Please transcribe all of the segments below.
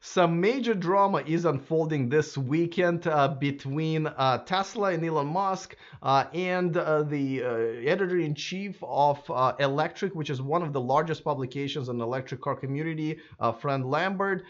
some major drama is unfolding this weekend between Tesla and Elon Musk and the editor-in-chief of Electrek, which is one of the largest publications in the electric car community, Fred Lambert.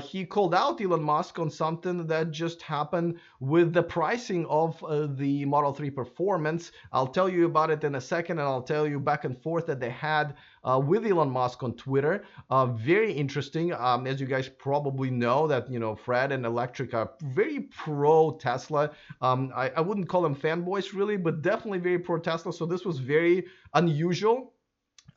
He called out Elon Musk on something that just happened with the pricing of the Model 3 Performance. I'll tell you about it in a second, and I'll tell you back and forth that they had with Elon Musk on Twitter. Very interesting. As you guys probably know, that Fred and Electrek are very pro Tesla. I wouldn't call them fanboys really, but definitely very pro Tesla. So this was very unusual.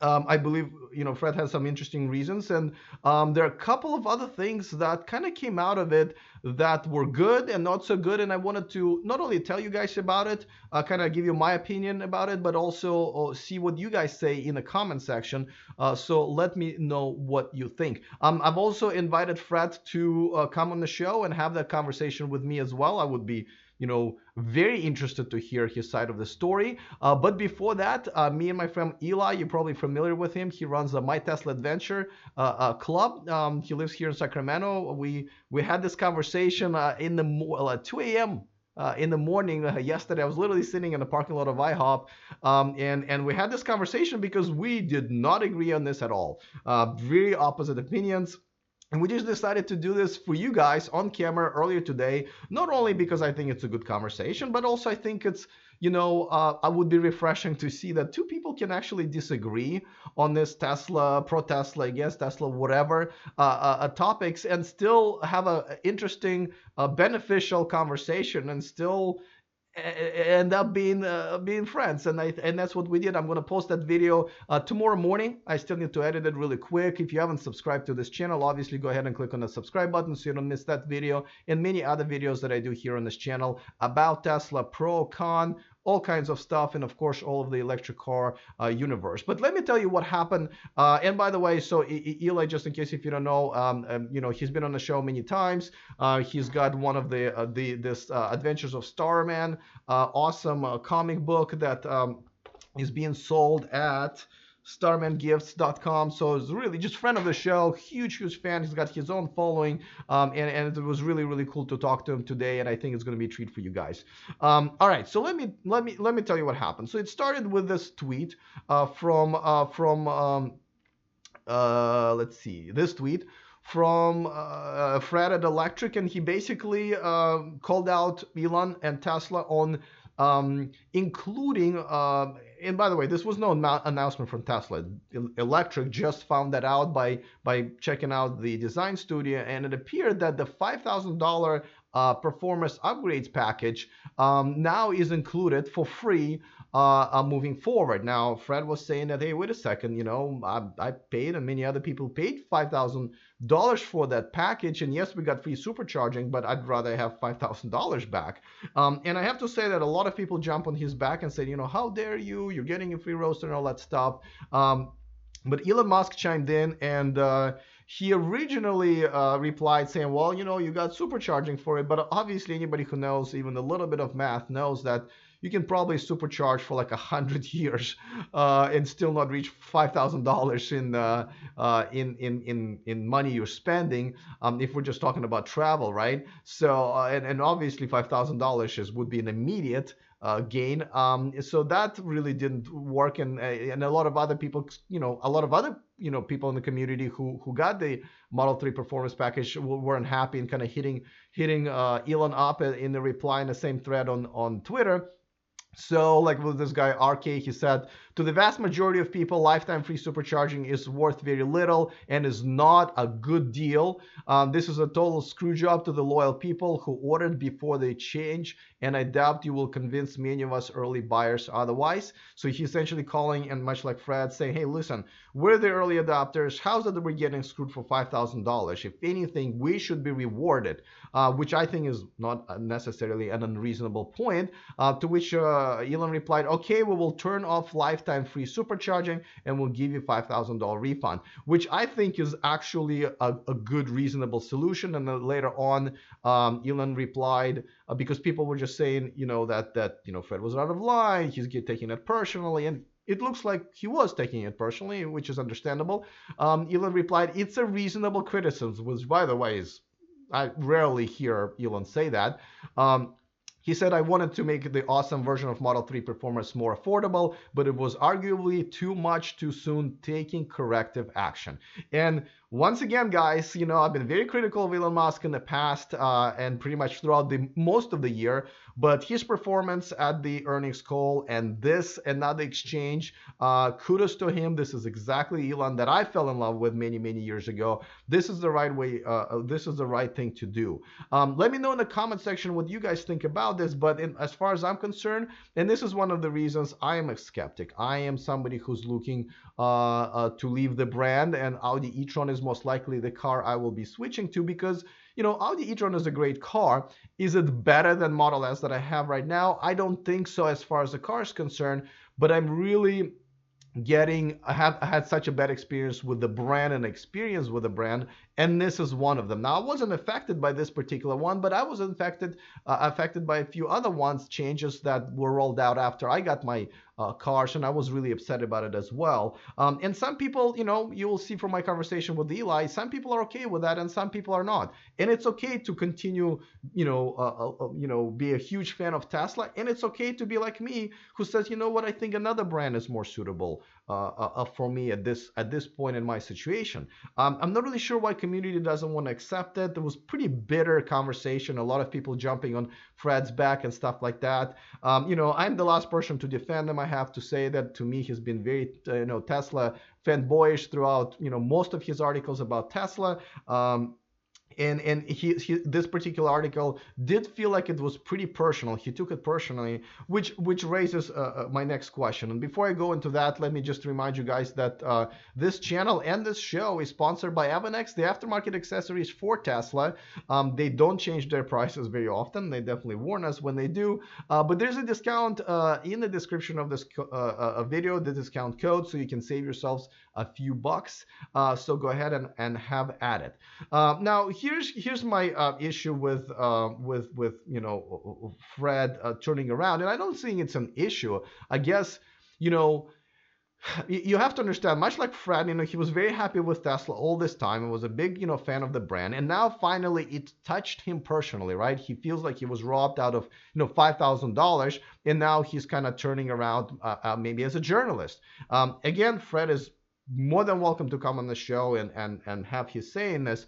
I believe Fred has some interesting reasons, and there are a couple of other things that kind of came out of it that were good and not so good. And I wanted to not only tell you guys about it, kind of give you my opinion about it, but also see what you guys say in the comment section. So let me know what you think. I've also invited Fred to come on the show and have that conversation with me as well. I would be very interested to hear his side of the story. But before that, me and my friend Eli, you're probably familiar with him. He runs the My Tesla Adventure club. He lives here in Sacramento. We had this conversation in the 2 a.m. In the morning yesterday. I was literally sitting in the parking lot of IHOP, and we had this conversation because we did not agree on this at all. Very opposite opinions. And we just decided to do this for you guys on camera earlier today, not only because I think it's a good conversation, but also I think it's, I would be refreshing to see that two people can actually disagree on this Tesla, pro-Tesla, against Tesla, whatever topics, and still have a interesting, beneficial conversation and still end up being friends, and that's what we did. I'm going to post that video tomorrow morning. I still need to edit it really quick. If you haven't subscribed to this channel, obviously go ahead and click on the subscribe button so you don't miss that video and many other videos that I do here on this channel about Tesla, pro, con, all kinds of stuff, and of course all of the electric car universe. But let me tell you what happened. And by the way, so Eli, just in case if you don't know, he's been on the show many times. He's got one of this Adventures of Starman, awesome comic book that is being sold at starmangifts.com. So it's really just friend of the show, huge fan. He's got his own following, and it was really cool to talk to him today, and I think it's going to be a treat for you guys. All right, so let me tell you what happened. So it started with this tweet from let's see, this tweet from Fred at Electrek, and he basically called out Elon and Tesla on including and by the way, this was no announcement from Tesla. Electrek just found that out by checking out the design studio, and it appeared that the $5,000 performance upgrades package now is included for free moving forward. Now, Fred was saying that, hey, wait a second, I paid and many other people paid $5,000 for that package, and yes, we got free supercharging, but I'd rather have $5,000 back. And I have to say that a lot of people jump on his back and say, how dare you? You're getting a free roaster and all that stuff. But Elon Musk chimed in, and he originally replied saying, well, you got supercharging for it, but obviously anybody who knows even a little bit of math knows that you can probably supercharge for like 100 years and still not reach $5,000 in money you're spending if we're just talking about travel, right? So and obviously $5,000 would be an immediate gain. So that really didn't work, and a lot of other people, people in the community who got the Model 3 performance package weren't happy and kind of hitting Elon up in the reply in the same thread on Twitter. So like with this guy RK, he said, to the vast majority of people, lifetime free supercharging is worth very little and is not a good deal. This is a total screw job to the loyal people who ordered before they change, and I doubt you will convince many of us early buyers otherwise. So he's essentially calling, and much like Fred, saying, hey, listen, we're the early adopters. How's it that we're getting screwed for $5,000? If anything, we should be rewarded, which I think is not necessarily an unreasonable point, to which Elon replied, okay, we will turn off lifetime free supercharging and we'll give you $5,000 refund, which I think is actually a good, reasonable solution. And then later on, Elon replied, because people were just saying, that Fred was out of line, he's taking it personally, and it looks like he was taking it personally, which is understandable. Elon replied, "It's a reasonable criticism," which, by the way, is I rarely hear Elon say that. Um, he said, "I wanted to make the awesome version of Model 3 performance more affordable, but it was arguably too much too soon, taking corrective action." And once again, guys, I've been very critical of Elon Musk in the past and pretty much throughout the most of the year, but his performance at the earnings call and this another exchange, kudos to him. This is exactly Elon that I fell in love with many, many years ago. This is the right way. This is the right thing to do. Let me know in the comment section what you guys think about this. But as far as I'm concerned, and this is one of the reasons I am a skeptic. I am somebody who's looking to leave the brand, and Audi e-tron is most likely the car I will be switching to because Audi e-tron is a great car. Is it better than Model S that I have right now? I don't think so as far as the car is concerned, but I'm really I had such a bad experience with the brand and experience with the brand, and this is one of them. Now, I wasn't affected by this particular one, but I was affected by a few other ones, changes that were rolled out after I got my cars, and I was really upset about it as well. And some people, you will see from my conversation with Eli, some people are okay with that, and some people are not. And it's okay to continue, be a huge fan of Tesla, and it's okay to be like me, who says, you know what, I think another brand is more suitable for me at this point in my situation. I'm not really sure why community doesn't want to accept it. There was pretty bitter conversation, a lot of people jumping on Fred's back and stuff like that. I'm the last person to defend him. I have to say that to me, he's been very, Tesla fanboyish throughout, most of his articles about Tesla. And this particular article did feel like it was pretty personal. He took it personally, which raises my next question. And before I go into that, let me just remind you guys that this channel and this show is sponsored by Avanex, the aftermarket accessories for Tesla. They don't change their prices very often. They definitely warn us when they do. But there's a discount in the description of this video, the discount code, so you can save yourselves a few bucks. So go ahead and have at it. Now, here's my issue with Fred turning around, and I don't think it's an issue. I guess you have to understand, much like Fred, he was very happy with Tesla all this time and was a big, fan of the brand. And now finally it touched him personally, right? He feels like he was robbed out of, $5,000. And now he's kind of turning around maybe as a journalist. Again, Fred is more than welcome to come on the show and have his say in this.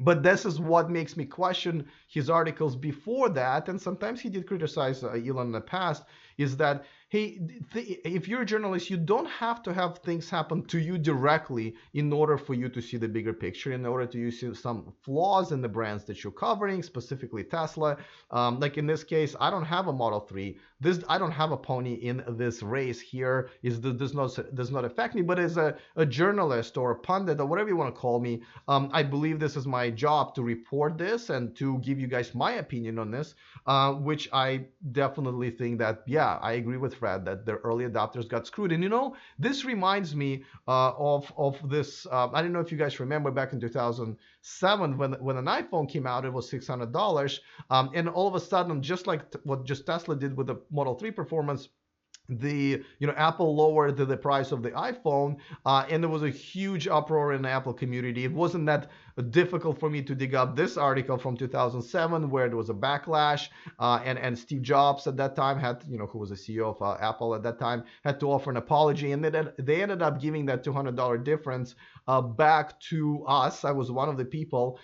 But this is what makes me question his articles before that. And sometimes he did criticize Elon in the past, is that, hey, if you're a journalist, you don't have to have things happen to you directly in order for you to see the bigger picture, in order to see some flaws in the brands that you're covering, specifically Tesla. Like in this case, I don't have a Model 3. I don't have a pony in this race here. Does not affect me. But as a journalist or a pundit or whatever you want to call me, I believe this is my job to report this and to give you guys my opinion on this, which I definitely think that, yeah, I agree with Fred that the early adopters got screwed. And this reminds me of this. I don't know if you guys remember back in 2007 when an iPhone came out, it was $600, and all of a sudden, just like what Tesla did with the Model 3 performance, Apple lowered the price of the iPhone, and there was a huge uproar in the Apple community. It wasn't that difficult for me to dig up this article from 2007 where there was a backlash, and Steve Jobs at that time had, who was the CEO of Apple at that time, had to offer an apology, and they ended up giving that $200 difference back to us. I was one of the people,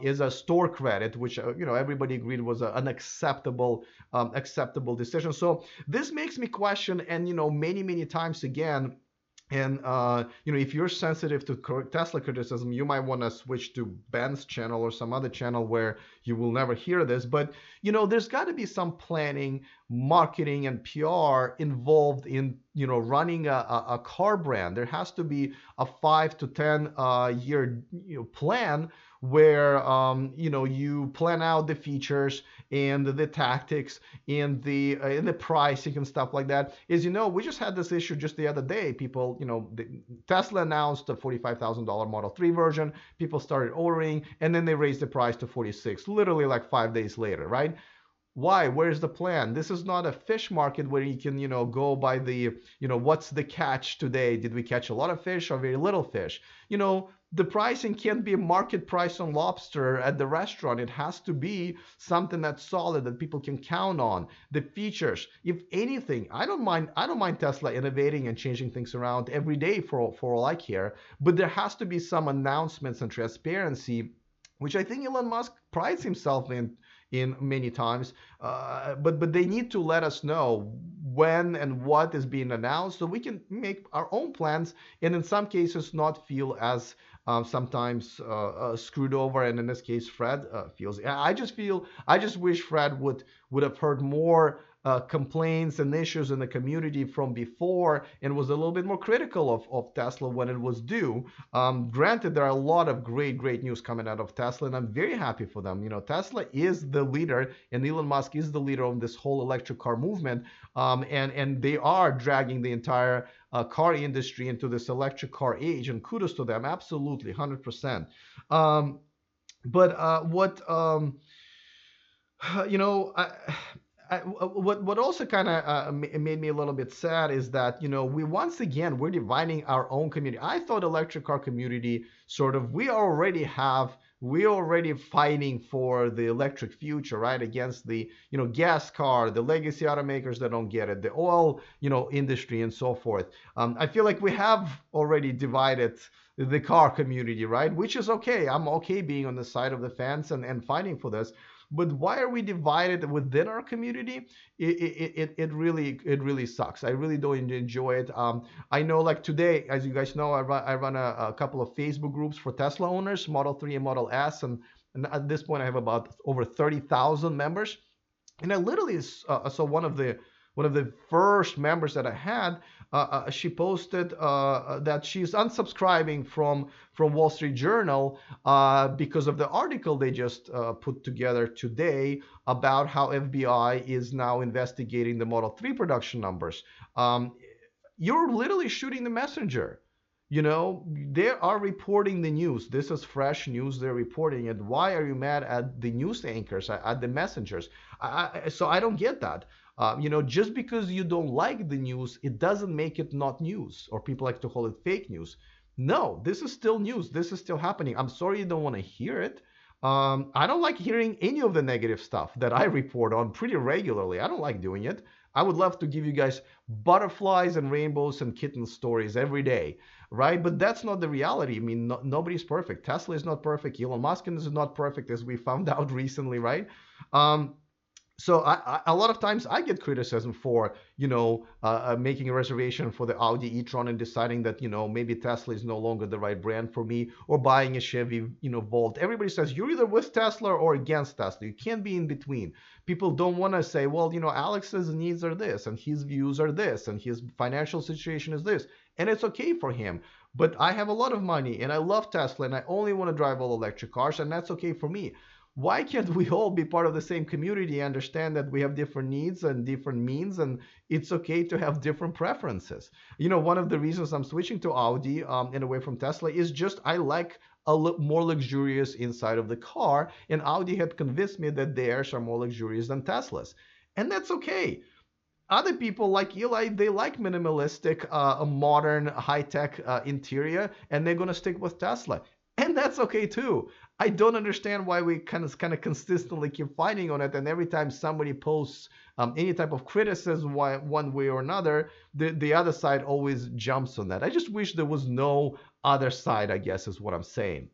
is a store credit, which everybody agreed was an acceptable decision. So this makes me question, and many times again. And if you're sensitive to Tesla criticism, you might want to switch to Ben's channel or some other channel where you will never hear this. But there's got to be some planning, marketing, and PR involved in running a car brand. There has to be a 5 to 10 year plan where you plan out the features and the tactics and the pricing and stuff like that. As we just had this issue just the other day. People, Tesla announced a $45,000 Model 3 version. People started ordering, and then they raised the price to 46, literally like 5 days later, right? Why? Where's the plan? This is not a fish market where you can, go by the, what's the catch today? Did we catch a lot of fish or very little fish? The pricing can't be a market price on lobster at the restaurant. It has to be something that's solid that people can count on. The features, if anything, I don't mind Tesla innovating and changing things around every day for all I care, but there has to be some announcements and transparency, which I think Elon Musk prides himself in many times. But they need to let us know when and what is being announced so we can make our own plans, and in some cases not feel as sometimes screwed over. And in this case, Fred feels. I just wish Fred would have heard more complaints and issues in the community from before, and was a little bit more critical of Tesla when it was due. Granted, there are a lot of great news coming out of Tesla, and I'm very happy for them. Tesla is the leader, and Elon Musk is the leader of this whole electric car movement, and they are dragging the entire car industry into this electric car age, and kudos to them, absolutely, 100%. But what you know, what also kind of made me a little bit sad is that we're dividing our own community. I thought electric car community sort of we're already fighting for the electric future, right? Against the gas car, the legacy automakers that don't get it, the oil industry, and so forth. I feel like we have already divided the car community, right? Which is okay. I'm okay being on the side of the fence and fighting for this. But why are we divided within our community? It really sucks. I really don't enjoy it. I know, like today, as you guys know, I run a couple of Facebook groups for Tesla owners, Model 3 and Model S, and at this point I have about over 30,000 members. And I literally saw one of the first members that I had. She posted that she's unsubscribing from Wall Street Journal because of the article they just put together today about how FBI is now investigating the Model 3 production numbers. You're literally shooting the messenger. They are reporting the news. This is fresh news. They're reporting it. Why are you mad at the news anchors, at the messengers? So I don't get that. Just because you don't like the news, it doesn't make it not news, or people like to call it fake news. No, this is still news. This is still happening. I'm sorry you don't want to hear it. I don't like hearing any of the negative stuff that I report on pretty regularly. I don't like doing it. I would love to give you guys butterflies and rainbows and kitten stories every day, right? But that's not the reality. I mean, nobody's perfect. Tesla is not perfect. Elon Musk is not perfect, as we found out recently, right? So a lot of times I get criticism for, making a reservation for the Audi e-tron and deciding that, maybe Tesla is no longer the right brand for me, or buying a Chevy, Volt. Everybody says you're either with Tesla or against Tesla. You can't be in between. People don't want to say, well, Alex's needs are this, and his views are this, and his financial situation is this. And it's okay for him. But I have a lot of money, and I love Tesla, and I only want to drive all electric cars, and that's okay for me. Why can't we all be part of the same community and understand that we have different needs and different means, and it's okay to have different preferences? One of the reasons I'm switching to Audi and away from Tesla is just I like a more luxurious inside of the car, and Audi had convinced me that theirs are more luxurious than Tesla's, and that's okay. Other people like Eli, they like minimalistic, modern, high-tech interior, and they're gonna stick with Tesla. And that's okay too. I don't understand why we kind of consistently keep fighting on it, and every time somebody posts any type of criticism one way or another, the other side always jumps on that. I just wish there was no other side, I guess is what I'm saying.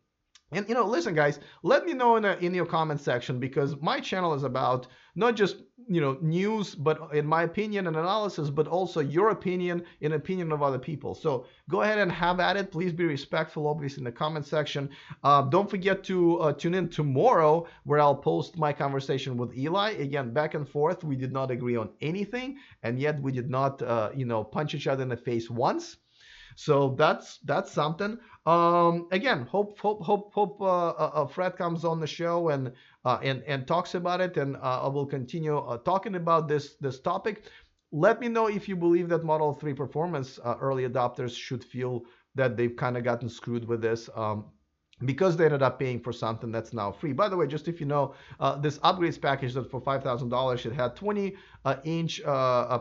And listen, guys, let me know in your comment section, because my channel is about not just news, but in my opinion and analysis, but also your opinion and opinion of other people. So go ahead and have at it. Please be respectful, obviously, in the comment section. Don't forget to tune in tomorrow, where I'll post my conversation with Eli. Again, back and forth. We did not agree on anything, and yet we did not punch each other in the face once. So that's something. Again, hope Fred comes on the show and talks about it, and I will continue talking about this topic. Let me know if you believe that Model 3 performance early adopters should feel that they've kind of gotten screwed with this. because they ended up paying for something that's now free. By the way, just if you know, this upgrades package that for $5,000, it had 20-inch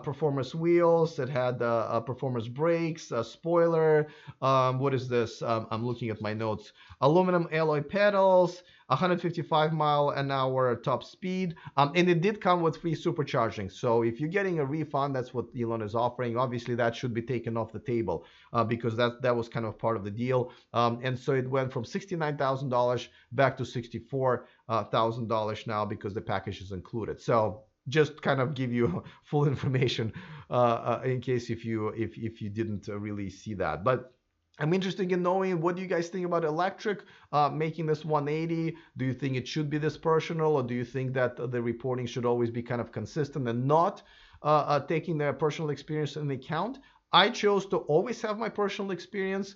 performance wheels, it had performance brakes, a spoiler. What is this? I'm looking at my notes. Aluminum alloy pedals, 155-mile-an-hour top speed, and it did come with free supercharging. So if you're getting a refund, that's what Elon is offering. Obviously, that should be taken off the table because that was kind of part of the deal. And so it went from $69,000 back to $64,000 now because the package is included. So just kind of give you full information in case if you didn't really see that. But I'm interested in knowing, what do you guys think about Electrek making this 180? Do you think it should be this personal, or do you think that the reporting should always be kind of consistent and not taking their personal experience into account? I chose to always have my personal experience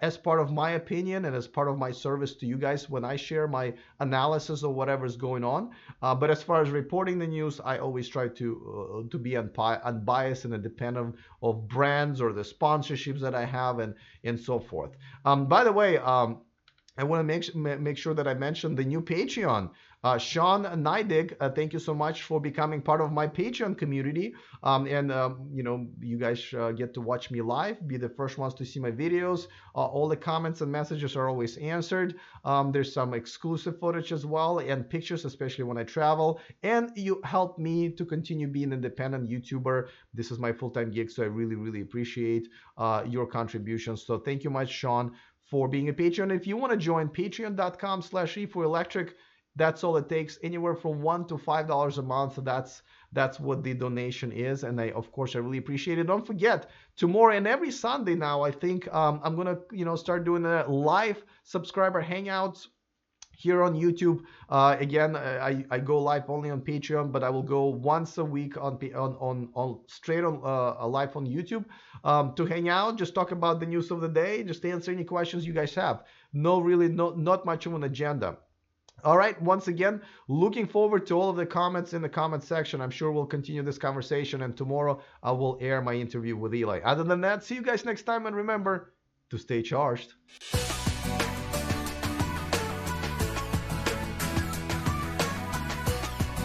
as part of my opinion and as part of my service to you guys when I share my analysis of whatever's going on. But as far as reporting the news, I always try to be unbiased and independent of brands or the sponsorships that I have and so forth. By the way, I want to make sure that I mention the new Patreon. Sean Neidig, thank you so much for becoming part of my Patreon community. You guys get to watch me live, be the first ones to see my videos. All the comments and messages are always answered. There's some exclusive footage as well and pictures, especially when I travel. And you help me to continue being an independent YouTuber. This is my full-time gig, so I really, really appreciate your contributions. So thank you much, Sean, for being a Patreon. If you want to join, patreon.com/E4Electrek. That's all it takes, anywhere from $1 to $5 a month. That's what the donation is, and of course I really appreciate it. Don't forget, tomorrow and every Sunday now, I think I'm gonna start doing a live subscriber hangouts here on YouTube. Again, I go live only on Patreon, but I will go once a week on straight on live on YouTube to hang out, just talk about the news of the day, just answer any questions you guys have. Not much of an agenda. All right, once again, looking forward to all of the comments in the comment section. I'm sure we'll continue this conversation, and tomorrow I will air my interview with Eli. Other than that, see you guys next time, and remember to stay charged.